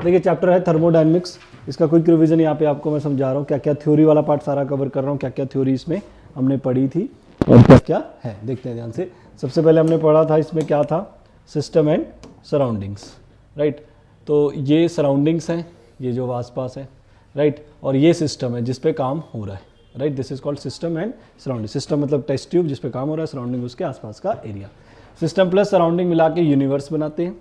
देखिए चैप्टर है थर्मोडायनेमिक्स, इसका कोई रिवीजन यहाँ पे आपको मैं समझा रहा हूँ, क्या क्या थ्योरी वाला पार्ट सारा कवर कर रहा हूँ, क्या क्या थ्योरी इसमें हमने पढ़ी थी और क्या क्या है, देखते हैं ध्यान से। सबसे पहले हमने पढ़ा था इसमें क्या था, सिस्टम एंड सराउंडिंग्स, राइट। तो ये सराउंडिंग्स हैं, ये जो आसपास है, राइट, और ये सिस्टम है जिस पे काम हो रहा है, right. This is called system and surrounding. System मतलब टेस्ट ट्यूब जिस पे काम हो रहा है, सराउंडिंग उसके आसपास का एरिया। सिस्टम प्लस सराउंडिंग मिला के यूनिवर्स बनाते हैं।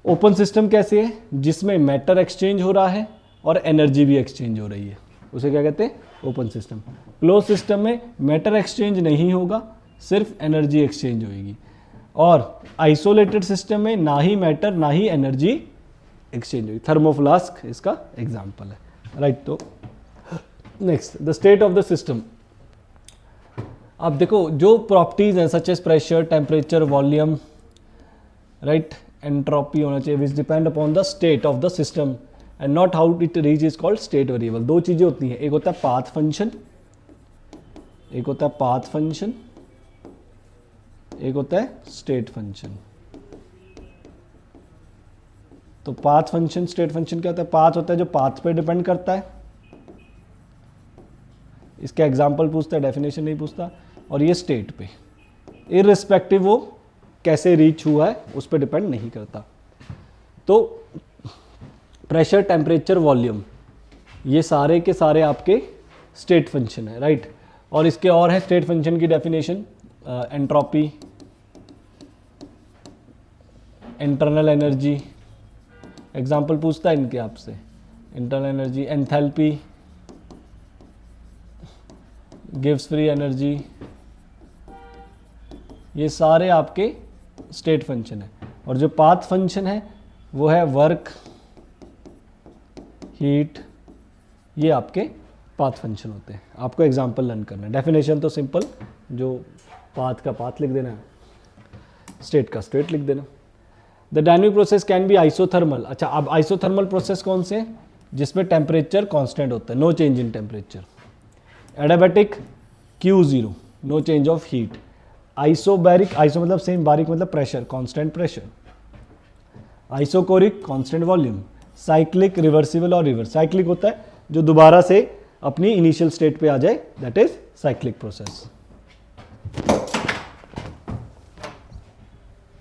ओपन सिस्टम कैसे है, जिसमें मैटर एक्सचेंज हो रहा है और एनर्जी भी एक्सचेंज हो रही है, उसे क्या कहते हैं, ओपन सिस्टम। क्लोज सिस्टम में मैटर एक्सचेंज नहीं होगा, सिर्फ एनर्जी एक्सचेंज होगी। और आइसोलेटेड सिस्टम में ना ही मैटर ना ही एनर्जी एक्सचेंज होगी। थर्मोफ्लास्क इसका एग्जाम्पल है, राइट। तो next, the state of the system. अब देखो जो प्रॉपर्टीज हैं such as pressure, temperature, volume, right, entropy होना चाहिए, which depend upon the state of the system and not how it reach is called state variable. दो चीजें होती हैं, एक होता है पाथ फंक्शन, एक होता है पाथ फंक्शन, एक होता है स्टेट फंक्शन। तो पाथ फंक्शन, स्टेट फंक्शन क्या होता है, पाथ होता है जो पाथ पे डिपेंड करता है, इसका एग्जाम्पल पूछता है, डेफिनेशन नहीं पूछता, और ये स्टेट पे, इररिस्पेक्टिव वो कैसे रीच हुआ है उस पर डिपेंड नहीं करता। तो प्रेशर, टेम्परेचर, वॉल्यूम, ये सारे के सारे आपके स्टेट फंक्शन है, राइट। और इसके और है स्टेट फंक्शन की definition, entropy, internal energy, example पूछता है इनके आपसे, internal energy, enthalpy, gives free energy, ये सारे आपके स्टेट फंक्शन है। और जो पाथ फंक्शन है वो है वर्क, हीट, ये आपके पाथ फंक्शन होते हैं। आपको एग्जांपल लर्न करना है, डेफिनेशन तो सिंपल, जो पाथ का पाथ लिख देना है, स्टेट का स्टेट लिख देना। The dynamic process can be isothermal. अच्छा, अब आइसोथर्मल प्रोसेस कौन से हैं, जिसमें टेम्परेचर कांस्टेंट होता है, no change in temperature. Adiabatic, Q0, no change of heat. Isobaric, iso मतलब सेम, बारिक मतलब pressure, constant pressure. Isochoric, constant volume. Cyclic, reversible और रिवर्स। साइक्लिक होता है जो दोबारा से अपनी इनिशियल स्टेट पे आ जाए, that is cyclic process.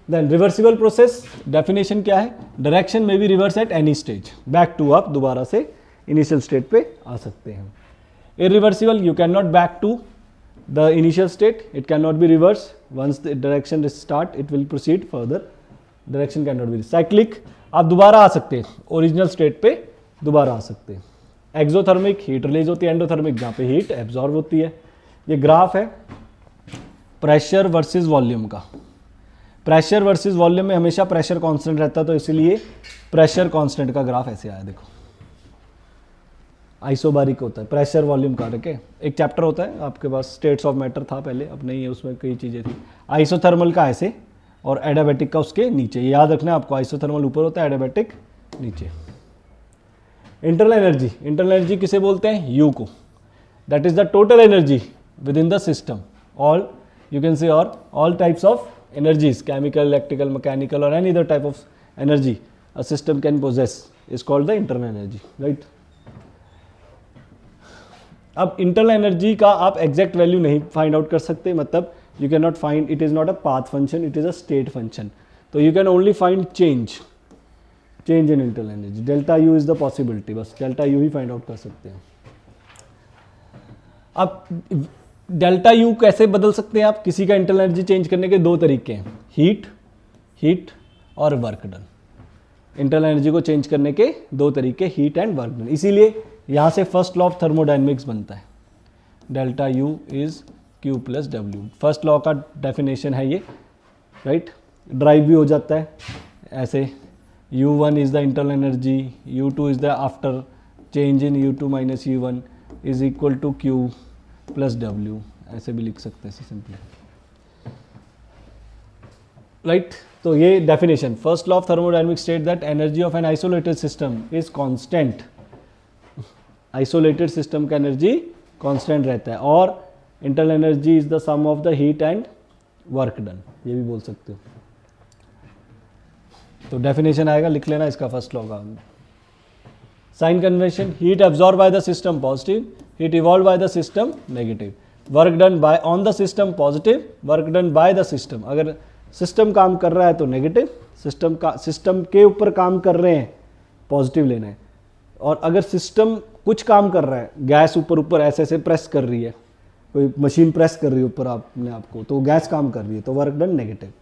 Then reversible process, definition क्या है, डायरेक्शन में भी reverse at any stage, back to आप दोबारा से इनिशियल स्टेट पे आ सकते हैं। Irreversible, you cannot back to the initial state, it cannot be reversed, once the direction start it will proceed further, direction cannot be। cyclic, आप दोबारा आ सकते हैं ओरिजिनल स्टेट पे, दोबारा आ सकते हैं। एक्सोथर्मिक, हीट रिलीज होती है, एंडोथर्मिक जहाँ पे हीट एब्जॉर्ब होती है। ये ग्राफ है प्रेशर वर्सेस वॉल्यूम का। प्रेशर वर्सेस वॉल्यूम में हमेशा प्रेशर कांस्टेंट रहता है, तो इसलिए प्रेशर कांस्टेंट का ग्राफ ऐसे आया, देखो आइसोबारिक होता है, प्रेशर वॉल्यूम का, ठीक है। एक चैप्टर होता है आपके पास, स्टेट्स ऑफ मैटर था पहले, अब नहीं है, उसमें कई चीज़ें थी। आइसोथर्मल का ऐसे और एडियाबैटिक का उसके नीचे, ये याद रखना है आपको, आइसोथर्मल ऊपर होता है, एडियाबैटिक नीचे। इंटरनल एनर्जी, इंटरनल एनर्जी किसे बोलते हैं, यू को, that is the total energy within the system, all you can say, और all types of energies, chemical, electrical, mechanical और any other type of energy a system can possess is called the internal energy, right. अब internal energy का आप exact value नहीं find out कर सकते, मतलब you can not find, it is not a path function, it is a state function, तो you can only find change in internal energy. Delta U is the possibility, बस delta U ही find out कर सकते हैं। अब delta U कैसे बदल सकते हैं आप, किसी का इंटरनल एनर्जी चेंज करने के दो तरीके हैं, हीट और वर्क डन। इंटरनल एनर्जी को चेंज करने के दो तरीके, हीट एंड वर्क डन। इसीलिए यहाँ से फर्स्ट लॉ ऑफ थर्मोडायनेमिक्स बनता है, delta you is Q plus W. First law का डेफिनेशन है ये, राइट। ड्राइव भी हो जाता है ऐसे, U1 is the internal energy, U2 is the after change in U2 minus U1 is equal to Q plus W, ऐसे भी लिख सकते हैं सिंपली, राइट। तो ये definition, first law of thermodynamics state that energy of an isolated system is constant. Isolated system का energy constant रहता है, और internal energy is the sum of the heat and work done, ये भी बोल सकते हो। तो डेफिनेशन आएगा, लिख लेना इसका फर्स्ट लॉ का। Sign convention, heat absorb by the system positive, heat evolve by the system negative, work done by on the system positive, work done by the system. अगर सिस्टम काम कर रहा है तो नेगेटिव, सिस्टम के ऊपर काम कर रहे हैं पॉजिटिव लेना है। और अगर सिस्टम कुछ काम कर रहा है, गैस ऊपर ऊपर ऐसे ऐसे प्रेस कर रही है, कोई मशीन प्रेस कर रही है ऊपर आपने आपको, तो गैस काम कर रही है, तो work done negative.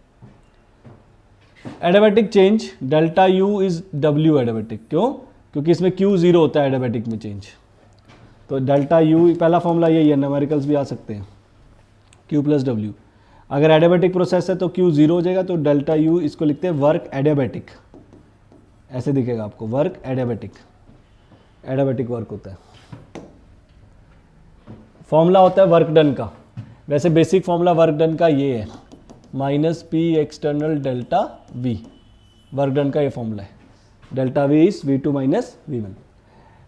Adiabatic change, delta U is W adiabatic, क्यों? क्योंकि इसमें क्यू जीरो होता है एडियाबैटिक में चेंज। तो डेल्टा यू, पहला फॉर्मूला यही है, न्यूमेरिकल्स भी आ सकते हैं, क्यू प्लस डब्ल्यू। अगर एडियाबैटिक प्रोसेस है तो क्यू जीरो हो जाएगा, तो डेल्टा यू इसको लिखते हैं वर्क एडियाबैटिक, ऐसे दिखेगा आपको, वर्क एडियाबैटिक, एडियाबैटिक वर्क होता है। फॉर्मूला होता है वर्क डन का, वैसे बेसिक फॉर्मूला वर्क डन का ये है, minus P external delta we, work done का ये फॉर्मूला है, delta we is V2 minus V1।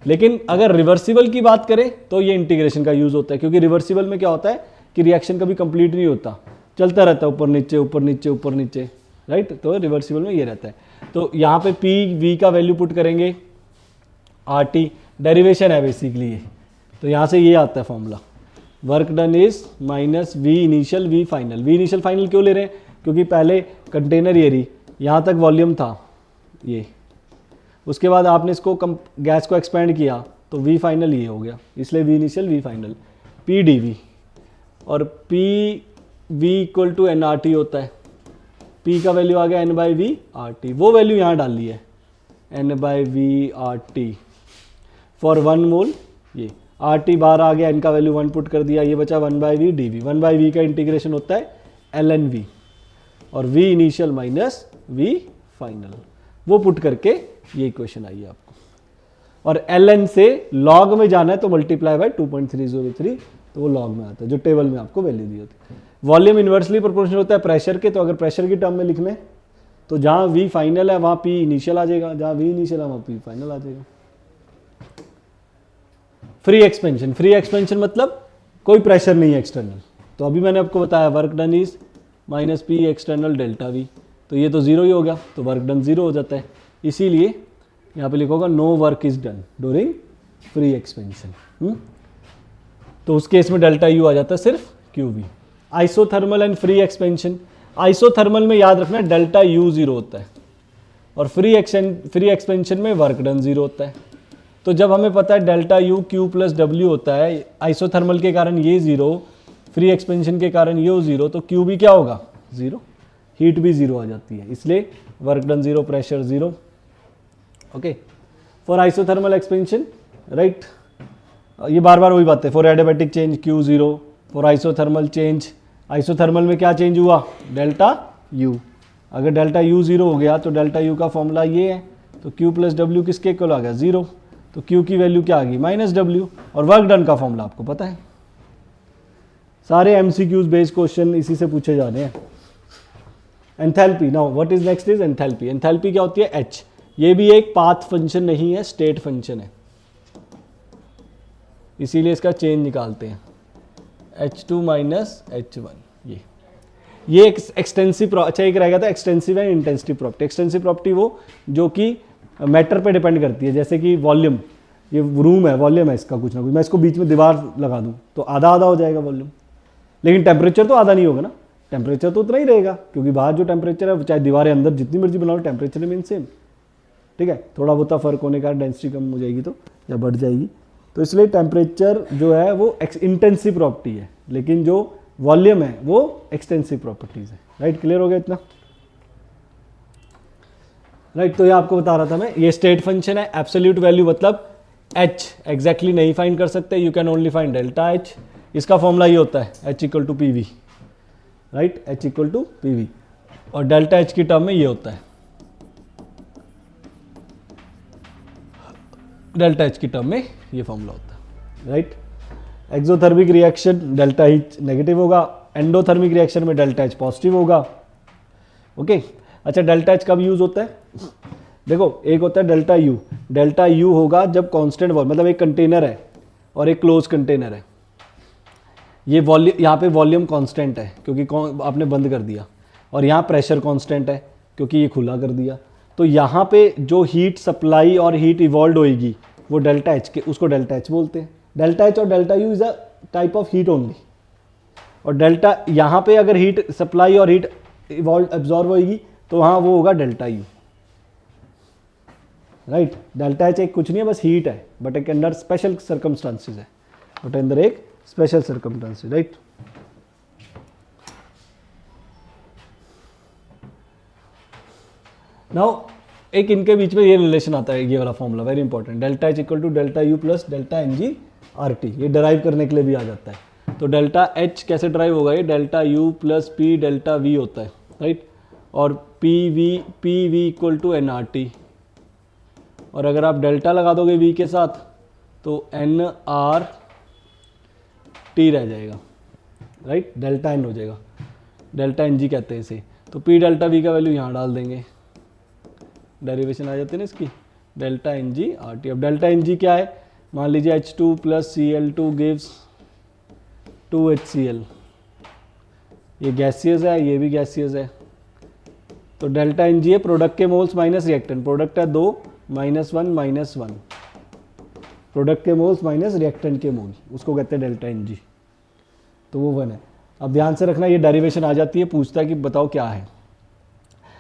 लेकिन अगर रिवर्सिबल की बात करें तो ये इंटीग्रेशन का यूज होता है, क्योंकि रिवर्सिबल में क्या होता है कि रिएक्शन कभी कंप्लीट नहीं होता, चलता रहता है ऊपर नीचे ऊपर नीचे ऊपर नीचे, राइट। तो रिवर्सिबल में ये रहता है। तो यहाँ पे पी वी का वैल्यू पुट करेंगे, आर टी डेरिवेशन है बेसिकली ये, तो यहाँ से ये आता है formula, work done is minus V initial V final. V initial final क्यों ले रहे हैं? क्योंकि पहले कंटेनर ये रही, यहाँ तक वॉल्यूम था ये, उसके बाद आपने इसको गैस को एक्सपेंड किया तो वी फाइनल ये हो गया, इसलिए V initial V final, P D V. और P V equal to N R T होता है, पी का वैल्यू आ गया N by V R T, वो वैल्यू यहाँ डाल ली है, N by V R T for 1 mole, ये आर टी बाहर आ गया, एन का वैल्यू 1 पुट कर दिया, ये बचा 1 by V D V. 1 by V का इंटीग्रेशन होता है एल एन वी, और V initial minus V final, वो पुट करके ये इक्वेशन आई है आपको। और एल एन से लॉग में जाना है तो मल्टीप्लाई बाय 2.303, तो वो लॉग में आता है जो टेबल में आपको वैल्यू दी होती है। वॉल्यूम इन्वर्सली प्रोपोर्शनल होता है प्रेशर के, तो अगर प्रेशर की टर्म में लिखने तो जहाँ वी फाइनल है वहाँ पी इनिशियल आ जाएगा, जहाँ वी इनिशियल है वहाँ पी फाइनल आ जाएगा। फ्री एक्सपेंशन, फ्री एक्सपेंशन मतलब कोई प्रेशर नहीं है एक्सटर्नल, तो अभी मैंने आपको बताया work done is minus P external delta we, तो ये तो जीरो ही हो गया, तो वर्क डन जीरो हो जाता है, इसीलिए यहाँ पे लिखोगा no work is done during free expansion. तो उस केस में डेल्टा यू आ जाता है सिर्फ Q V. Isothermal and free expansion, isothermal में याद रखना डेल्टा यू जीरो होता है, और फ्री एक्सपेंशन में वर्क डन जीरो होता है। तो जब हमें पता है delta U Q plus W होता है, आइसोथर्मल के कारण ये जीरो, फ्री एक्सपेंशन के कारण ये जीरो, तो क्यू भी क्या होगा? जीरो, हीट भी जीरो आ जाती है, इसलिए work done zero, pressure zero. Okay, for isothermal expansion, right, ये बार बार वही बात है, for adiabatic change Q zero, for isothermal change, isothermal में क्या चेंज हुआ? Delta U. अगर डेल्टा यू जीरो हो गया तो डेल्टा यू का फॉर्मूला ये है, तो क्यू प्लस डब्ल्यू किसके इक्वल आ गया? जीरो, तो क्यू की वैल्यू क्या आ गई? Minus W. और वर्क डन का फॉर्मूला आपको पता है, सारे एमसीक्यूज बेस्ड क्वेश्चन इसी से पूछे जा रहे हैं। Enthalpy, now what is next is enthalpy. Enthalpy क्या होती है? एच। ये भी एक पाथ फंक्शन नहीं है, स्टेट फंक्शन है, इसीलिए इसका चेंज निकालते हैं, H2 माइनस H1। ये एक एक्सटेंसिव, अच्छा एक रह गया था extensive and intensity property. Extensive property वो जो कि मैटर पे डिपेंड करती है, जैसे कि वॉल्यूम, ये रूम है, वॉल्यूम है इसका कुछ ना कुछ, मैं इसको बीच में दीवार लगा दूं तो आधा आधा हो जाएगा वॉल्यूम, लेकिन टेम्परेचर तो आधा नहीं होगा ना, टेम्परेचर तो उतना ही रहेगा, क्योंकि बाहर जो टेम्परेचर है, चाहे दीवारें अंदर जितनी मर्जी बनाओ, टेम्परेचर रिमेन सेम, ठीक है। थोड़ा बहुत फर्क होने का डेंसिटी कम हो जाएगी तो, या बढ़ जाएगी, तो इसलिए टेम्परेचर जो है वो इंटेंसिव प्रॉपर्टी है, लेकिन जो वॉल्यूम है वो एक्सटेंसिव प्रॉपर्टीज है। राइट, क्लियर हो गया इतना? राइट, तो ये आपको बता रहा था मैं, ये स्टेट फंक्शन है, एब्सोल्यूट वैल्यू मतलब h एग्जैक्टली नहीं फाइंड कर सकते, you can only find delta h। इसका फॉर्मूला ये होता है h equal to P V, right, h equal to P V, और डेल्टा h की टर्म में ये होता है, डेल्टा h की टर्म में ये फॉर्मूला होता है, right. Exothermic reaction delta H negative होगा, एंडोथर्मिक रिएक्शन में डेल्टा H पॉजिटिव होगा। ओके, अच्छा डेल्टा H कब यूज होता है? देखो, एक होता है डेल्टा U, डेल्टा U होगा जब कांस्टेंट वॉल्यूम, मतलब एक कंटेनर है और एक क्लोज कंटेनर है, ये वॉल्यूम, यहाँ पे वॉल्यूम कांस्टेंट है क्योंकि आपने बंद कर दिया, और यहाँ प्रेशर कांस्टेंट है क्योंकि ये खुला कर दिया, तो यहाँ पे जो हीट सप्लाई और हीट इवॉल्व होएगी वो डेल्टा एच के, उसको डेल्टा एच बोलते हैं। डेल्टा एच और delta U is a type of heat only. और डेल्टा यहाँ पे अगर हीट सप्लाई और हीट इवॉल्व एब्जॉर्ब होएगी तो वहाँ वो होगा delta U, right. Delta H एक कुछ नहीं है, बस हीट है, बट एक अंडर स्पेशल सर्कमस्टांसिस है, बट अंदर एक स्पेशल सर्कमस्टांसिस, राइट। नाउ एक इनके बीच में ये रिलेशन आता है, ये वाला formula very important, delta H equal to delta U plus delta N G R T, ये डराइव करने के लिए भी आ जाता है। तो डेल्टा एच कैसे डराइव होगा, ये delta U plus P delta V होता है, राइट। और P V equal to N R T, और अगर आप डेल्टा लगा दोगे वी के साथ तो एन आर टी रह जाएगा, राइट। डेल्टा एन हो जाएगा, डेल्टा एन जी कहते हैं इसे। तो पी डेल्टा वी का वैल्यू यहाँ डाल देंगे, डेरिवेशन आ जाती है ना इसकी, delta N G R T. अब डेल्टा एन जी क्या है, मान लीजिए H2 plus Cl2 gives 2HCl, ये गैसियस है, ये भी गैसियस है। तो डेल्टा एन जी है प्रोडक्ट के मोल्स माइनस रिएक्टेंट, प्रोडक्ट है 2 -1 प्रोडक्ट के मोल्स माइनस रिएक्टेंट के मोल, उसको कहते हैं डेल्टा एन जी, तो वो 1 है। अब ध्यान से रखना, ये डेरिवेशन आ जाती है, पूछता है कि बताओ क्या है।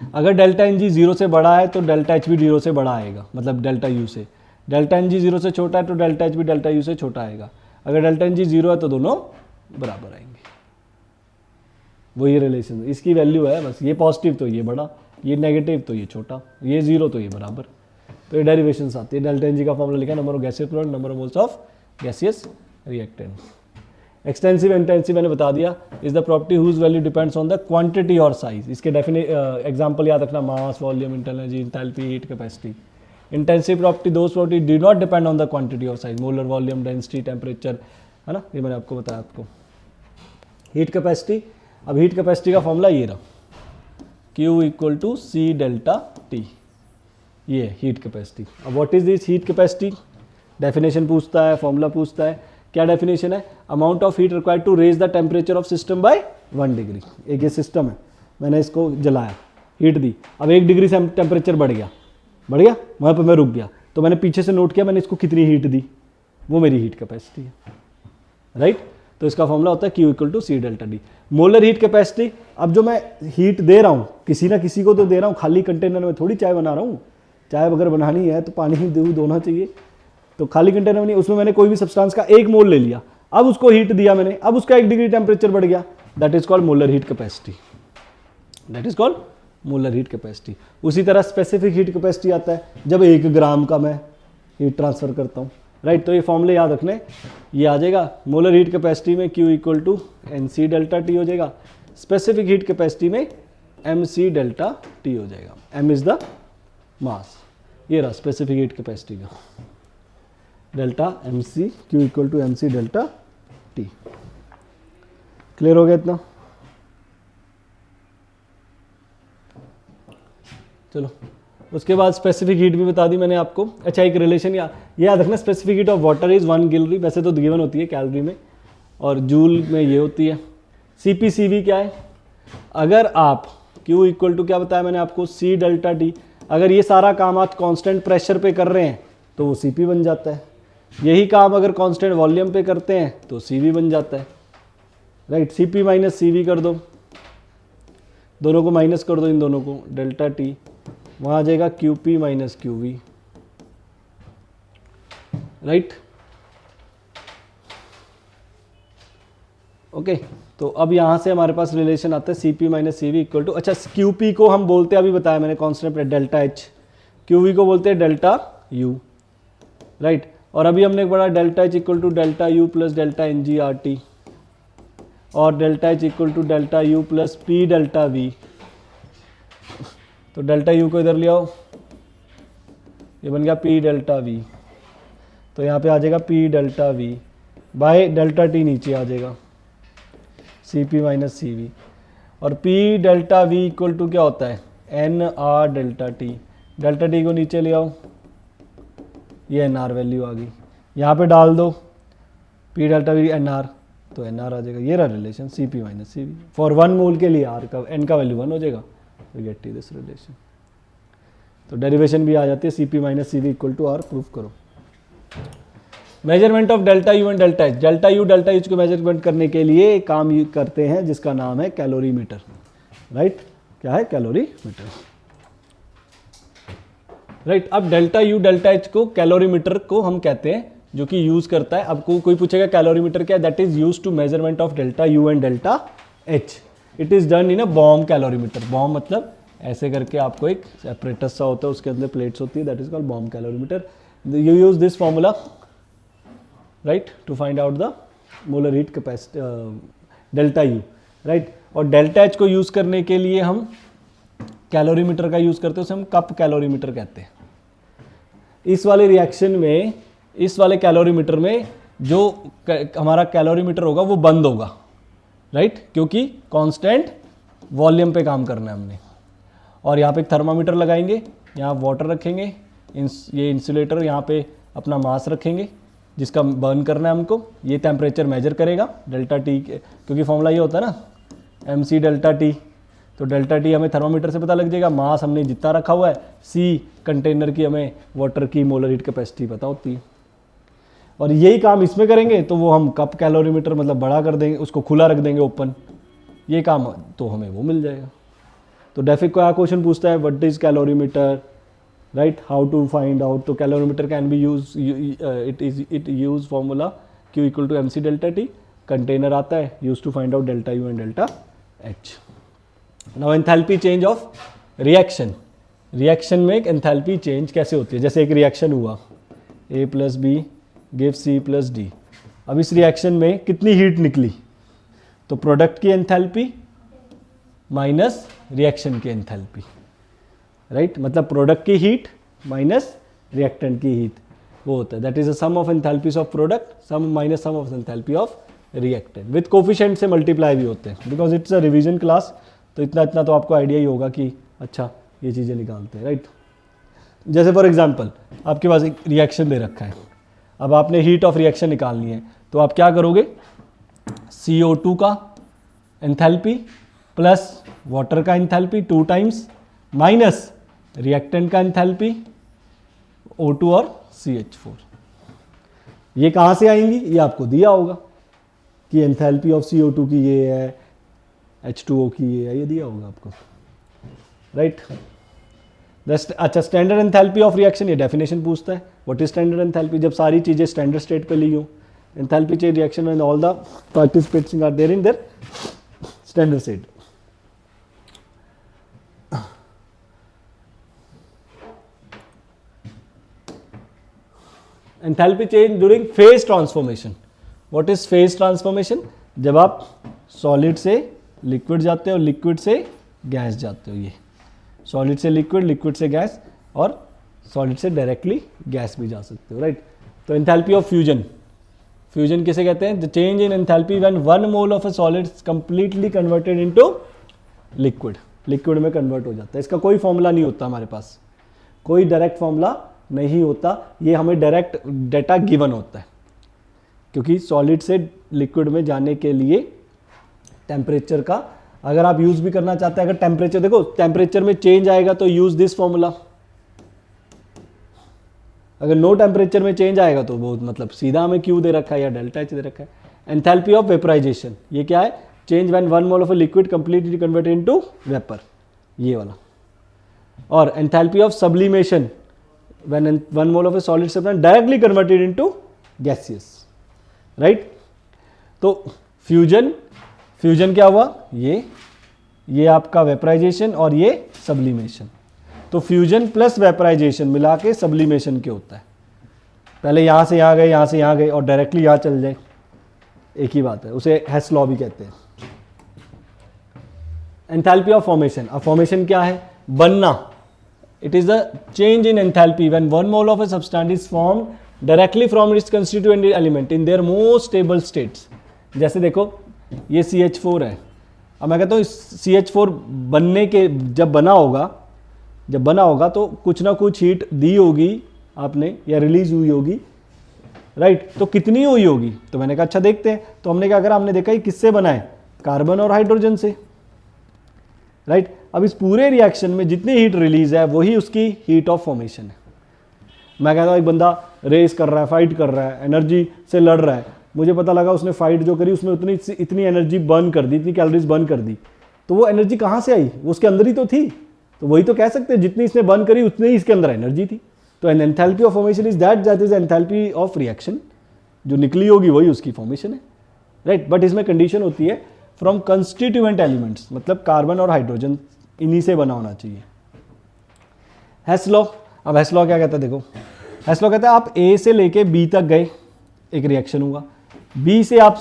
अगर डेल्टा एन जी 0 से बड़ा है तो डेल्टा एच भी 0 से बड़ा आएगा, मतलब डेल्टा यू से। डेल्टा एन जी 0 से छोटा है तो डेल्टा एच भी डेल्टा यू से छोटा आएगा। अगर डेल्टा एन जी 0 है तो दोनों बराबर आएंगे, वही रिलेशन, इसकी वैल्यू है बस, ये पॉजिटिव तो ये बड़ा, ये नेगेटिव तो ये छोटा, ये 0 तो ये बराबर। तो ये डेरिवेशंस आती है। डेल्टा एन जी का फॉर्मूला लिखा, number of gaseous product, number of moles of gaseous reactant. Extensive intensive मैंने बता दिया, is the property whose value depends on the quantity और साइज। इसके एग्जांपल याद रखना, mass, volume, internal energy, enthalpy, heat capacity. Intensive property, those property do not depend on the quantity और size, molar, volume, density, temperature, है ना, ये मैंने आपको बताया आपको। हीट कैपेसिटी, अब हीट कैपेसिटी का फॉर्मूला ये रहा, Q equal to C delta T, ये हीट कैपेसिटी। अब what is this heat capacity, definition पूछता है, फॉर्मूला पूछता है। क्या डेफिनेशन है, amount of heat required to raise the temperature of system by 1 degree. एक ये सिस्टम है, मैंने इसको जलाया, हीट दी, अब 1 डिग्री से टेम्परेचर बढ़ गया, वहाँ पर मैं रुक गया, तो मैंने पीछे से नोट किया मैंने इसको कितनी हीट दी, वो मेरी हीट कैपेसिटी है, राइट। तो इसका फॉर्मूला होता है Q equal to C delta D. Molar heat capacity, अब जो मैं हीट दे रहा हूँ किसी ना किसी को तो दे रहा हूँ, खाली कंटेनर में थोड़ी चाय बना रहा हूँ। चाय अगर बनानी है तो पानी ही दूध होना चाहिए, तो खाली कंटेनर में नहीं, उसमें मैंने कोई भी सब्सटेंस का 1 मोल ले लिया, अब उसको हीट दिया मैंने, अब उसका 1 डिग्री टेम्परेचर बढ़ गया, that is called molar heat capacity, that is called molar heat capacity. उसी तरह स्पेसिफिक हीट कैपेसिटी आता है जब 1 ग्राम का मैं हीट ट्रांसफर करता हूँ, राइट। तो ये फॉर्मूले याद रखने, ये आ जाएगा मोलर हीट कैपेसिटी में Q equal to N C delta T हो जाएगा, स्पेसिफिक हीट कैपेसिटी में एम सी डेल्टा टी हो जाएगा, m इज द मास, ये रहा स्पेसिफिक हीट कैपेसिटी का delta M C, Q equal to M C delta T. Clear हो गया इतना, चलो उसके बाद स्पेसिफिक हीट भी बता दी मैंने आपको। अच्छा एक रिलेशन याद रखना, specific heat of water is 1 calorie, वैसे तो गिवन होती है कैलोरी में, और जूल में ये होती है। CP/CV क्या है, अगर आप Q इक्वल टू क्या बताया मैंने आपको, C डेल्टा टी, अगर ये सारा काम आप कांस्टेंट प्रेशर पे कर रहे हैं तो वो CP बन जाता है, यही काम अगर कांस्टेंट वॉल्यूम पे करते हैं तो CV बन जाता है, राइट। CP माइनस CV कर दो, दोनों को माइनस कर दो, इन दोनों को, डेल्टा टी, वहाँ आ जाएगा QP minus QV, right. Okay, तो अब यहाँ से हमारे पास रिलेशन आता है CP minus CV equal to, अच्छा QP को हम बोलते हैं, अभी बताया मैंने कॉन्स्टेंट डेल्टा H, QV को बोलते हैं डेल्टा U, राइट। और अभी हमने पढ़ा delta H equal to delta U plus delta NG/RT, और delta H equal to delta U plus P delta V। तो डेल्टा U को इधर ले आओ, ये बन गया P डेल्टा V, तो यहाँ पे आ जाएगा P delta V by delta T, नीचे आ जाएगा CP माइनस CV, और P delta V equal to क्या होता है, NR delta T, delta T को नीचे ले आओ, ये NR वैल्यू आ गई, यहाँ पे डाल दो P डेल्टा V NR, तो NR आ जाएगा, ये रहा relation CP minus CV for 1 मोल के लिए, R का N का वैल्यू 1 हो जाएगा, we get this relation। तो डेरिवेशन भी आ जाती है, Cp minus Cv equal to R proof करो। Measurement of delta U and delta H, delta U delta H को मेजरमेंट करने के लिए एक काम करते हैं जिसका नाम है कैलोरीमीटर, राइट? क्या है? Calorimeter, right? अब डेल्टा यू डेल्टा एच को कैलोरीमीटर को हम कहते हैं जो कि यूज करता है। अब कोई पूछेगा कैलोरीमीटर क्या है? That is use to measurement of delta U and delta H. It is done in a bomb calorimeter. Bomb मतलब ऐसे करके आपको एक एपरेटस सा होता है, उसके अंदर प्लेट्स होती है, that is called bomb calorimeter. You use this formula right to find out the molar heat capacity delta U, right? और डेल्टा एच को यूज करने के लिए हम कैलोरीमीटर का यूज करते हैं, उसे हम कप कैलोरीमीटर कहते हैं। इस वाले रिएक्शन में, इस वाले कैलोरीमीटर में जो हमारा कैलोरीमीटर होगा वो बंद होगा, राइट? क्योंकि कांस्टेंट वॉल्यूम पे काम करना है हमने। और यहाँ पे एक थर्मामीटर लगाएंगे, यहाँ वाटर रखेंगे, ये इंसुलेटर यहाँ पे अपना मास रखेंगे जिसका बर्न करना है हमको। ये टेम्परेचर मेजर करेगा डेल्टा टी, क्योंकि फॉर्मूला ये होता है ना mc डेल्टा टी। तो डेल्टा टी हमें थर्मामीटर से पता लग जाएगा, मास हमने जितना रखा हुआ है, सी कंटेनर की हमें वाटर की मोलर हीट कैपेसिटी पता होती है। और यही काम इसमें करेंगे तो वो हम कप कैलोरीमीटर मतलब बड़ा कर देंगे, उसको खुला रख देंगे ओपन, ये काम तो हमें वो मिल जाएगा। तो डेफिक क्या क्वेश्चन पूछता है, what is calorimeter, right? How to find out. तो calorimeter can be use, it use formula Q equal to mc delta T, container आता है, use to find out delta U and delta H. Now enthalpy change of reaction. रिएक्शन में enthalpy change कैसे होती है? जैसे एक रिएक्शन हुआ A plus B give C plus D. अब इस रिएक्शन में कितनी हीट निकली? तो प्रोडक्ट की एंथैल्पी माइनस रिएक्शन की एंथैल्पी, राइट? मतलब प्रोडक्ट की हीट माइनस रिएक्टेंट की हीट, वो होता है that is a sum of enthalpies of product sum minus sum of enthalpy of reactant. With coefficient से मल्टीप्लाई भी होते हैं, because it's a revision class. तो इतना तो आपको आइडिया ही होगा कि अच्छा ये चीज़ें निकालते हैं, राइट? जैसे फॉर एग्जांपल आपके पास एक रिएक्शन दे रखा है, अब आपने हीट ऑफ रिएक्शन निकालनी है, तो आप क्या करोगे? CO2 का एंथैल्पी प्लस वाटर का एंथैल्पी 2 टाइम्स माइनस रिएक्टेंट का एंथैल्पी O2 और CH4। ये कहाँ से आएंगी? ये आपको दिया होगा कि एंथैल्पी ऑफ CO2 की ये है, H2O की ये है, ये दिया होगा आपको, राइट? अच्छा, स्टैंडर्ड एंथैल्पी ऑफ रिएक्शन, ये डेफिनेशन पूछता है। What is standard enthalpy? जब सारी चीजें स्टैंडर्ड स्टेट पे ली हो, enthalpy change reaction and all the participates are there in their standard state. Enthalpy change during phase transformation. What is phase transformation? जब आप सॉलिड से लिक्विड जाते हो, लिक्विड से गैस जाते हो, ये सॉलिड से लिक्विड, लिक्विड से गैस, और सॉलिड से डायरेक्टली गैस भी जा सकते हो, राइट? तो एंथैल्पी ऑफ फ्यूजन, फ्यूजन किसे कहते हैं? The change in enthalpy when 1 mole of a solid completely converted into liquid, liquid में कन्वर्ट हो जाता है। इसका कोई फॉर्मूला नहीं होता हमारे पास, कोई डायरेक्ट फॉर्मूला नहीं होता, ये हमें डायरेक्ट डेटा गिवन होता है, क्योंकि सॉलिड से लिक्विड में जाने के लिए टेम्परेचर का अगर आप यूज भी करना चाहते हैं, अगर टेम्परेचर देखो, टेम्परेचर में चेंज आएगा तो यूज दिस फॉर्मूला, अगर नो टेम्परेचर में चेंज आएगा तो बहुत मतलब सीधा हमें क्यू दे रखा है या डेल्टा एच दे रखा है। एंथैल्पी ऑफ वेपराइजेशन, ये क्या है? Change when 1 mole of a liquid completely converted into vapour, ये वाला। और enthalpy of sublimation when 1 mole of a solid substance directly converted into gaseous, right? तो फ्यूजन, फ्यूजन क्या हुआ? ये आपका वेपराइजेशन और ये सब्लिमेशन। तो फ्यूजन प्लस वेपराइजेशन मिला के सब्लिमेशन के होता है। पहले यहाँ से यहाँ गए, यहाँ से यहाँ गए और डायरेक्टली यहाँ चल जाए, एक ही बात है, उसे हेस लॉ भी कहते हैं। एंथैल्पी ऑफ फॉर्मेशन, अब फॉर्मेशन क्या है? बनना। It is the change in enthalpy when 1 mole of a substance is formed directly from its constituent element in their most stable states. जैसे देखो ये CH4 है, अब मैं कहता हूँ CH4 बनने के जब बना होगा तो कुछ ना कुछ हीट दी होगी आपने या रिलीज हुई होगी, राइट? तो कितनी हुई होगी? तो मैंने कहा अच्छा देखते हैं। तो हमने क्या करा? हमने देखा ये किससे बना है? कार्बन और हाइड्रोजन से, राइट? अब इस पूरे रिएक्शन में जितनी हीट रिलीज है वही उसकी हीट ऑफ फॉर्मेशन है। मैं कहता हूँ एक बंदा रेस कर रहा है, फाइट कर रहा है, एनर्जी से लड़ रहा है, मुझे पता लगा उसने फाइट जो करी उसमें इतनी एनर्जी बर्न कर दी, इतनी कैलोरीज बर्न कर दी, तो वो एनर्जी कहाँ से आई? वो उसके अंदर ही तो थी। तो वही तो कह सकते हैं जितनी इसने बर्न करी उतनी ही इसके अंदर एनर्जी थी। तो an enthalpy of formation is that is enthalpy of reaction, जो निकली होगी वही उसकी फॉर्मेशन है, राइट। बट इसमें कंडीशन होती है फ्रॉम कंस्टिट्यूएंट एलिमेंट्स, मतलब कार्बन और हाइड्रोजन इन्हीं से बना होना चाहिए। हेस लॉ, अब हेस लॉ क्या कहता है देखो, हेस लॉ कहता है आप ए से लेके बी तक गए, एक रिएक्शन हुआ, बी से आप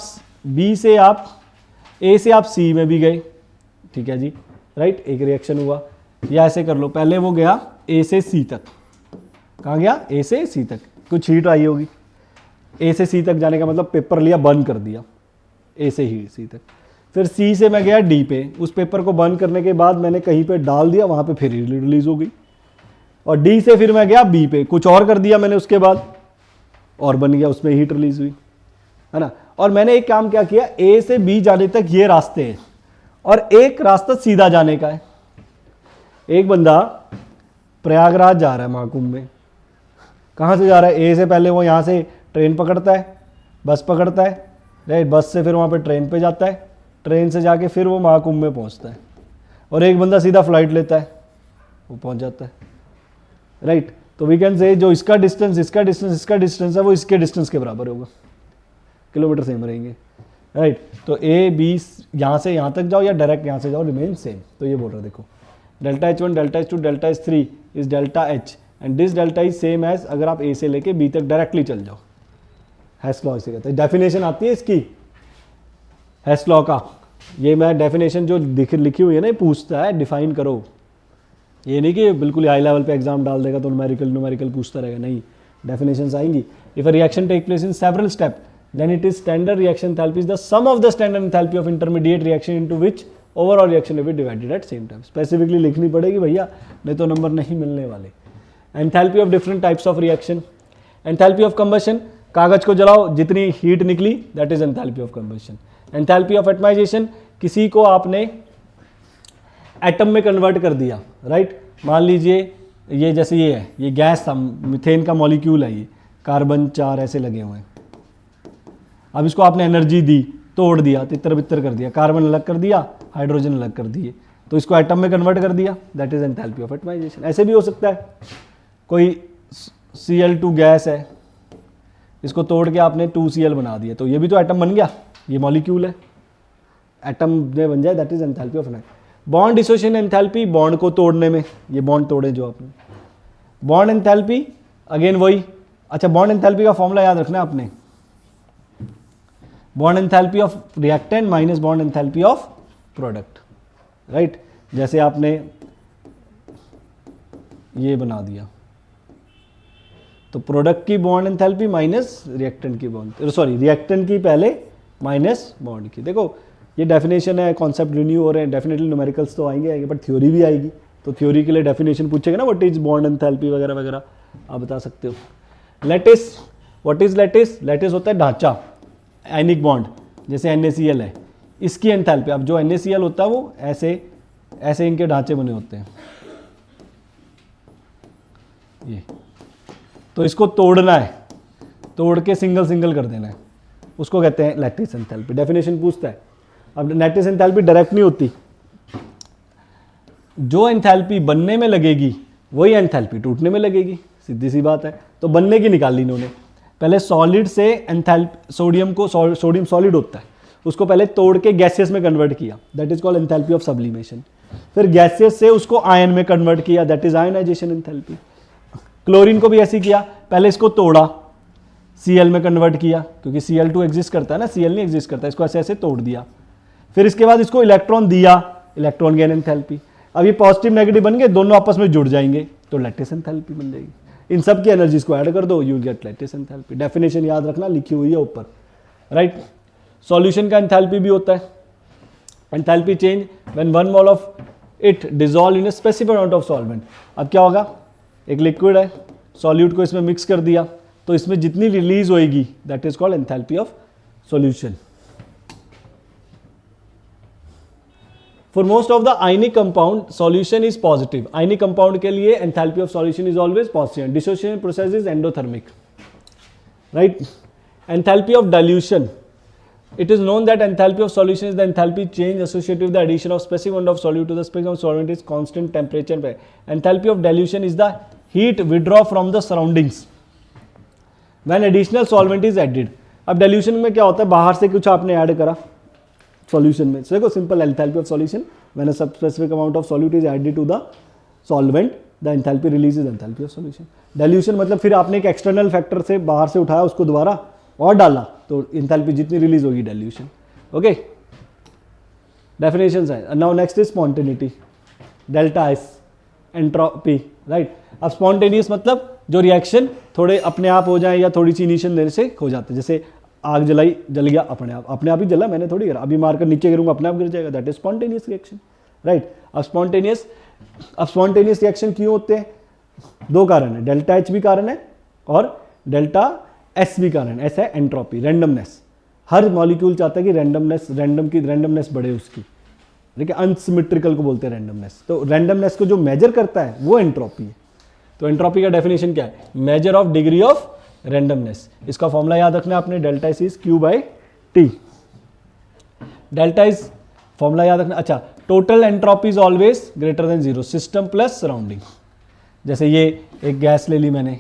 ए से आप सी में भी गए, ठीक है जी, राइट, एक रिएक्शन हुआ। या ऐसे कर लो, पहले वो गया ए से सी तक, कहाँ गया? ए से सी तक, कुछ हीट आई होगी, ए से सी तक जाने का मतलब पेपर लिया, बर्न कर दिया ए से ही सी तक। फिर सी से मैं गया डी पे, उस पेपर को बर्न करने के बाद मैंने कहीं पे डाल दिया, वहाँ पे फिर रिलीज हो गई। और डी से फिर मैं गया बी पे, कुछ और कर दिया मैंने उसके बाद, और बन गया, उसमें हीट रिलीज हुई, है ना। और मैंने एक काम क्या किया, ए से बी जाने तक ये रास्ते हैं और एक रास्ता सीधा जाने का है। एक बंदा प्रयागराज जा रहा है महाकुंभ में, कहाँ से जा रहा है? ए से पहले वो यहाँ से ट्रेन पकड़ता है, बस पकड़ता है, राइट, बस से फिर वहाँ पे ट्रेन पे जाता है, ट्रेन से जाके फिर वो महाकुंभ में पहुँचता है। और एक बंदा सीधा फ्लाइट लेता है, वो पहुँच जाता है, राइट। तो वी कैन से जो इसका डिस्टेंस है वो इसके डिस्टेंस के बराबर होगा, किलोमीटर सेम रहेंगे, राइट। तो ए बी यहाँ से यहाँ तक जाओ या डायरेक्ट यहाँ से जाओ, रिमेन सेम। तो ये बोल रहा है देखो, delta H1, delta H2, delta H3 is delta H and this delta is same as अगर आप ए से लेके बी तक डायरेक्टली चल जाओ। हेस लॉ इसे कहते हैं। डेफिनेशन आती है इसकी हेस लॉ का, ये मैं डेफिनेशन जो लिखी हुई है ना, ये पूछता है डिफाइन करो, ये नहीं कि बिल्कुल हाई लेवल पे एग्जाम डाल देगा तो न्यूमेरिकल पूछता रहेगा, नहीं, डेफिनेशंस आएंगी। If a reaction take place in several step then it is standard reaction enthalpy is the sum of the standard enthalpy of intermediate reaction into which overall reaction will be divided at same time. Specifically लिखनी पड़ेगी भैया, नहीं तो number नहीं मिलने वाले। Enthalpy of different types of reaction, enthalpy of combustion, कागज को जलाओ, जितनी हीट निकली that is enthalpy of combustion. Enthalpy of atomisation, किसी को आपने एटम में कन्वर्ट कर दिया, राइट। मान लीजिए ये जैसे ये है, ये गैस था, मीथेन का मॉलिक्यूल है, ये कार्बन 4 ऐसे लगे हुए हैं। अब इसको आपने एनर्जी दी, तोड़ दिया, तितर बितर कर दिया, कार्बन अलग कर दिया, हाइड्रोजन अलग कर दिए, तो इसको एटम में कन्वर्ट कर दिया, that is enthalpy of atomization. ऐसे भी हो सकता है, कोई Cl2 गैस है, इसको तोड़ के आपने 2Cl बना दिया, तो ये भी तो एटम बन गया, ये मॉलिक्यूल है, एटम में बन जाए, that is enthalpy of atomization. Bond dissociation enthalpy, bond को तोड़ने में, ये बॉन्ड तोड़े जो आपने। बॉन्ड एंथैल्पी अगेन वही, अच्छा बॉन्ड एंथैल्पी का फॉर्मूला याद रखना आपने, bond enthalpy of reactant minus bond enthalpy of product, right. जैसे आपने ये बना दिया, तो प्रोडक्ट की बॉन्ड एंथैल्पी माइनस रिएक्टेंट की बॉन्ड, सॉरी रिएक्टेंट की पहले माइनस बॉन्ड की। देखो ये डेफिनेशन है, कॉन्सेप्ट रिन्यू हो रहे हैं, डेफिनेटली न्यूमेरिकल्स तो आएंगे, बट थ्योरी भी आएगी, तो थ्योरी के लिए डेफिनेशन पूछेगा ना, व्हाट इज बॉन्ड एंथैल्पी वगैरह वगैरह, आप बता सकते हो। Lattice, what is lattice? Lattice होता है ढांचा, आयनिक बॉन्ड, जैसे NaCl है, इसकी एंथैल्पी, अब जो NaCl होता है वो ऐसे ऐसे इनके ढांचे बने होते हैं, ये, तो इसको तोड़ना है, तोड़ के सिंगल सिंगल कर देना है, उसको कहते हैं लैटिस एंथैल्पी। डेफिनेशन पूछता है। अब लैटिस एंथैल्पी डायरेक्ट नहीं होती, जो एंथैल्पी बनने में लगेगी वही एंथैल्पी टूटने में लगेगी, सीधी सी बात है। तो बनने की निकाली इन्होंने, पहले सॉलिड से एंथैल्पी, सोडियम सॉलिड होता है, उसको पहले तोड़ के गैसियस में कन्वर्ट किया, that is called enthalpy of sublimation. फिर गैसियस से उसको आयन में कन्वर्ट किया, that is ionization enthalpy. Chlorine को भी ऐसे किया, पहले इसको तोड़ा, Cl में कन्वर्ट किया, क्योंकि Cl2 एग्जिस्ट करता है ना, Cl नहीं एग्जिस्ट करता, इसको ऐसे ऐसे तोड़ दिया। फिर इसके बाद इसको इलेक्ट्रॉन दिया, इलेक्ट्रॉन गेन एंथैल्पी। अब ये पॉजिटिव नेगेटिव बन गए, दोनों आपस में जुड़ जाएंगे, तो लैटिस एंथैल्पी बन जाएगी। इन सब की एनर्जीज को ऐड कर दो, you get lattice enthalpy. Definition याद रखना, लिखी हुई है ऊपर, राइट। सॉल्यूशन का एंथैल्पी भी होता है, enthalpy change when 1 mole of it dissolve in a specific amount of solvent. अब क्या होगा, एक लिक्विड है, सॉल्यूट को इसमें मिक्स कर दिया, तो इसमें जितनी रिलीज होएगी that is called enthalpy of solution. For most of the ionic compound solution is positive. Ionic compound के लिए enthalpy of solution is always positive. Dissociation process is endothermic, right. Enthalpy of dilution, it is known that enthalpy of solution is the enthalpy change associated with the addition of specific amount of solute to the specific amount of solvent is constant temperature. Enthalpy of dilution is the heat withdraw from the surroundings when additional solvent is added. अब dilution में क्या होता है, बाहर से कुछ आपने add करा solution में, देखो simple enthalpy of solution when a specific amount of solute is added to the solvent the enthalpy release is enthalpy of solution. Dilution मतलब फिर आपने एक external factor से बाहर से उठाया उसको दोबारा और डाला तो इंथैल्पी जितनी रिलीज होगी डाइल्यूशन। ओके, डेफिनेशंस है। Now next is spontaneity, delta S, entropy, right. अब स्पॉन्टेनियस मतलब जो रिएक्शन थोड़े अपने आप हो जाए या थोड़ी सी इनिशियल देने से हो जाते हैं, जैसे आग जलाई, जल गया अपने आप ही जला, मैंने थोड़ी करा, अभी मारकर नीचे गिरूंगा अपने आप गिर जाएगा, that is spontaneous reaction, right. अब स्पॉन्टेनियस रिएक्शन क्यों होते हैं, दो कारण है, डेल्टा एच भी कारण है और डेल्टा एस भी कारण। एस है एंट्रोपी, रैंडमनेस। हर मॉलिक्यूल चाहता है कि रैंडमनेस बढ़े उसकी, ठीक है, अनसिमेट्रिकल को बोलते हैं रैंडमनेस। तो रैंडमनेस को जो मेजर करता है वो एंट्रोपी है। तो एंट्रोपी का डेफिनेशन क्या है, measure of degree of randomness. इसका फॉर्मूला याद रखना है आपने, delta S is Q by T. Delta is formula याद रखना। अच्छा, total entropy is always greater than zero, system plus surrounding. जैसे ये एक गैस ले ली मैंने,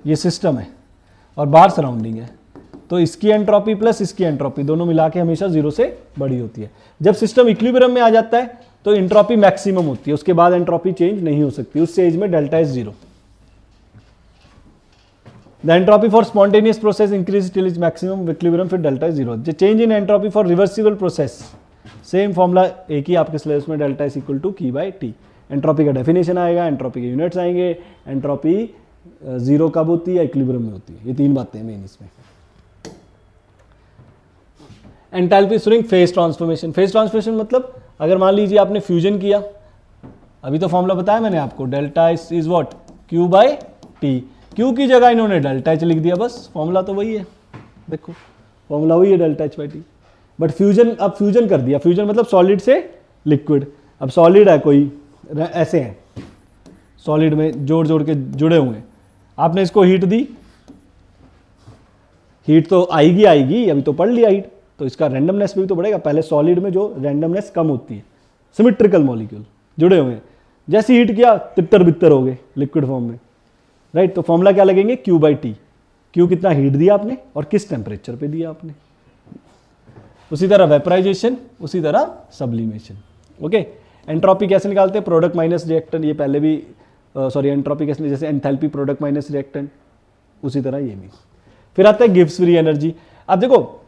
ये सिस्टम है और बाहर सराउंडिंग है, तो इसकी एंट्रोपी प्लस इसकी एंट्रोपी दोनों मिला के हमेशा जीरो से बड़ी होती है। जब सिस्टम इक्विलिब्रियम में आ जाता है तो एंट्रोपी मैक्सिमम होती है, उसके बाद एंट्रोपी चेंज नहीं हो सकती, उस स्टेज में delta is zero. The entropy for spontaneous process increase till is maximum equilibrium, फिर delta is zero. The change in entropy for reversible process, same formula एक ही आपके सिलेबस में, delta is equal to q by T. Entropy का definition आएगा, entropy के units आएंगे, entropy zero कब होती है, इक्विलिब्रियम में होती है। ये तीन बातें मेन इसमें। Enthalpy swing, phase transformation. Phase transformation मतलब अगर मान लीजिए आपने फ्यूजन किया, अभी तो फॉर्मूला बताया मैंने आपको, delta is what, Q by T. Q की जगह इन्होंने डेल्टा एच लिख दिया, बस फॉर्मूला तो वही है, देखो फॉर्मूला वही है, delta H by T. But fusion, अब फ्यूजन कर दिया, फ्यूजन मतलब सॉलिड से लिक्विड। अब सॉलिड है कोई, ऐसे है सॉलिड में जोड़ के जुड़े हुए हैं, आपने इसको हीट दी, हीट तो आएगी, अभी तो पढ़ लिया हीट, तो इसका रैंडमनेस भी तो बढ़ेगा। पहले सॉलिड में जो रैंडमनेस कम होती है, सिमेट्रिकल मॉलिक्यूल जुड़े हुए हैं, जैसे हीट किया तितर बितर हो गए लिक्विड फॉर्म में, राइट। तो फॉर्मूला क्या लगेंगे, क्यू बाई टी। क्यू कितना हीट दिया आपने और किस टेम्परेचर पे दिया आपने। उसी तरह वेपराइजेशन, उसी तरह सब्लिमेशन। ओके, एंट्रोपी कैसे निकालते हैं, प्रोडक्ट माइनस रिएक्टेंट, ये पहले भी एंट्रोपी कैसे, जैसे एंथैल्पी प्रोडक्ट माइनस रिएक्टेंट, उसी तरह ये भी। फिर आता है गिब्स फ्री एनर्जी। अब देखो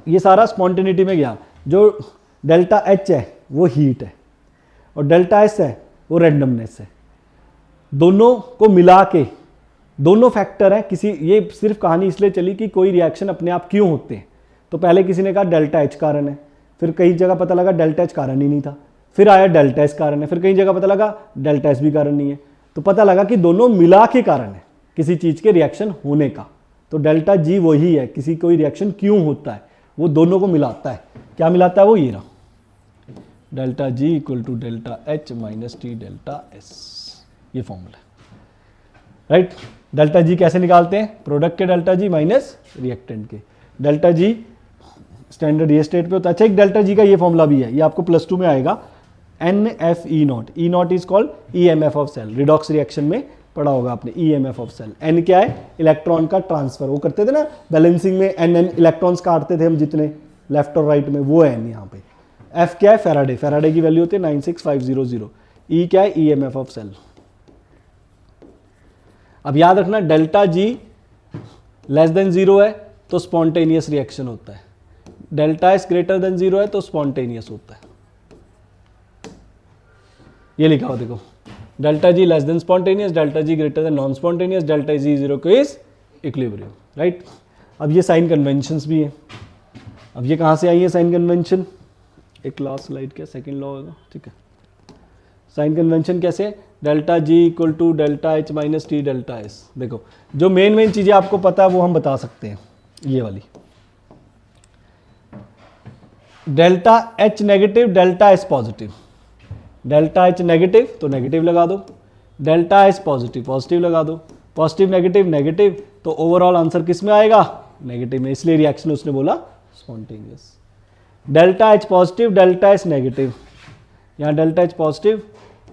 ये सारा स्पॉन्टेनिटी में गया, जो डेल्टा एच है वो हीट है और डेल्टा एस है वो रैंडमनेस है। दोनों को मिला के दोनों फैक्टर हैं। किसी, ये सिर्फ कहानी इसलिए चली कि कोई रिएक्शन अपने आप क्यों होते हैं, तो पहले किसी ने कहा डेल्टा एच कारण है, फिर कई जगह पता लगा डेल्टा एच कारण ही नहीं था, फिर आया डेल्टा एस कारण है, फिर कई जगह पता लगा डेल्टा एस भी कारण नहीं है, तो पता लगा कि दोनों मिला के कारण है किसी चीज के रिएक्शन होने का। तो डेल्टा जी वही है, किसी कोई रिएक्शन क्यों होता है वो दोनों को मिलाता है। क्या मिलाता है वो, ये रहा, delta G equal to delta H minus T delta S, ये फॉर्मूला है, राइट। डेल्टा जी कैसे निकालते हैं, प्रोडक्ट के डेल्टा जी माइनस रिएक्टेंट के डेल्टा जी, स्टैंडर्ड ये स्टेट पे होता है। अच्छा, एक डेल्टा जी का ये फॉर्मूला भी है, ये आपको +2 में आएगा, NF E0। E0 is called EMF of cell, redox reaction में पढ़ा होगा आपने, EMF ऑफ सेल। N क्या है, इलेक्ट्रॉन का ट्रांसफर, वो करते थे ना बैलेंसिंग में, N इलेक्ट्रॉन्स काटते थे हम जितने लेफ्ट और राइट में, वो है N यहाँ पे। F क्या है, फैराडे, फैराडे की वैल्यू होती है 96500। E क्या है, EMF ऑफ सेल। अब याद रखना, डेल्टा जी लेस देन 0 है तो स्पॉन्टेनियस रिएक्शन होता है, डेल्टा एस ग्रेटर देन 0 है तो स्पॉन्टेनियस होता है। ये लिखा हो देखो, delta G less than spontaneous, delta G greater than non spontaneous, delta G 0 को इज इक्विलिब्रियम, राइट। अब ये साइन कन्वेंशंस भी हैं। अब ये कहाँ से आई है साइन कन्वेंशन, एक लास्ट स्लाइड क्या, सेकंड लॉ होगा, ठीक है। साइन कन्वेंशन कैसे, delta G equal to delta H minus T delta S. देखो जो मेन चीजें आपको पता है वो हम बता सकते हैं, ये वाली delta H negative, delta S positive. Delta H negative तो नेगेटिव लगा दो, डेल्टा एस पॉजिटिव पॉजिटिव लगा दो, पॉजिटिव नेगेटिव नेगेटिव, तो ओवरऑल आंसर किस में आएगा? नेगेटिव में, इसलिए रिएक्शन उसने बोला spontaneous. Delta H positive, delta S negative, यहाँ delta H positive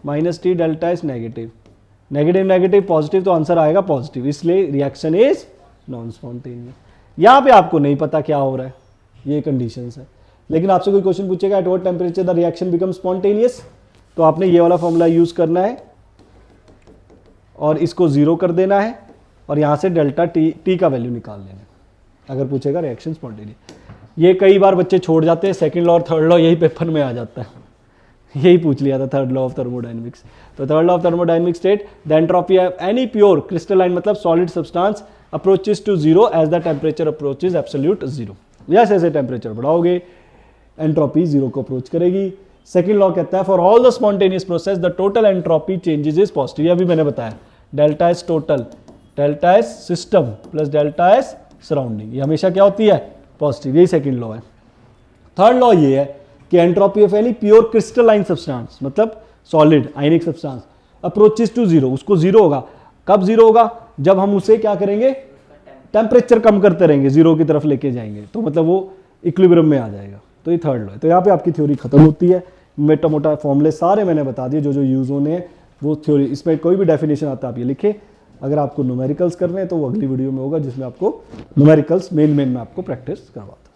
minus T delta S negative, negative negative positive, तो आंसर आएगा पॉजिटिव, इसलिए रिएक्शन इज नॉन स्पॉन्टेनियस। यहाँ पे आपको नहीं पता क्या हो रहा है, ये कंडीशंस है, लेकिन आपसे कोई क्वेश्चन पूछेगा at what temperature the reaction become spontaneous, तो आपने ये वाला फॉर्मूला यूज करना है और इसको जीरो कर देना है और यहाँ से डेल्टा टी का वैल्यू निकाल लेना है अगर पूछेगा रिएक्शन स्पॉन्टेनियस। ये कई बार बच्चे छोड़ जाते हैं, सेकंड लॉ और थर्ड लॉ यही पेपर में आ जाता है, यही पूछ लिया था थर्ड लॉ ऑफ थर्मोडायनेमिक्स। तो third law of thermodynamics state the entropy of any pure crystalline मतलब solid substance approaches to zero as the temperature approaches absolute zero. जैसे जैसे टेम्परेचर बढ़ाओगे एंट्रोपी जीरो को अप्रोच करेगी। सेकंड लॉ कहता है for all the spontaneous process the total entropy changes is positive. ये अभी मैंने बताया, delta S total, delta S system plus delta S surrounding, ये हमेशा क्या होती है? पॉजिटिव। यही सेकंड लॉ है। थर्ड लॉ ये है कि entropy of any pure crystalline substance मतलब solid ionic substance approaches to zero, उसको जीरो होगा। कब जीरो होगा? जब हम उसे क्या करेंगे? टेम्परेचर कम करते रहेंगे, जीरो की तरफ लेके जाएंगे, तो मतलब वो इक्विलिब्रियम में आ जाएगा। तो ये थर्ड लॉ है। तो यहाँ पे आपकी थ्योरी खत्म होती है। मोटा मोटा फॉर्मूले सारे मैंने बता दिए जो जो यूज होने हैं वो थ्योरी। इसमें कोई भी डेफिनेशन आता है आप ये लिखे। अगर आपको न्यूमेरिकल्स करने हैं तो वो अगली वीडियो में होगा जिसमें आपको न्यूमेरिकल्स मेन में आपको प्रैक्टिस करवाता है।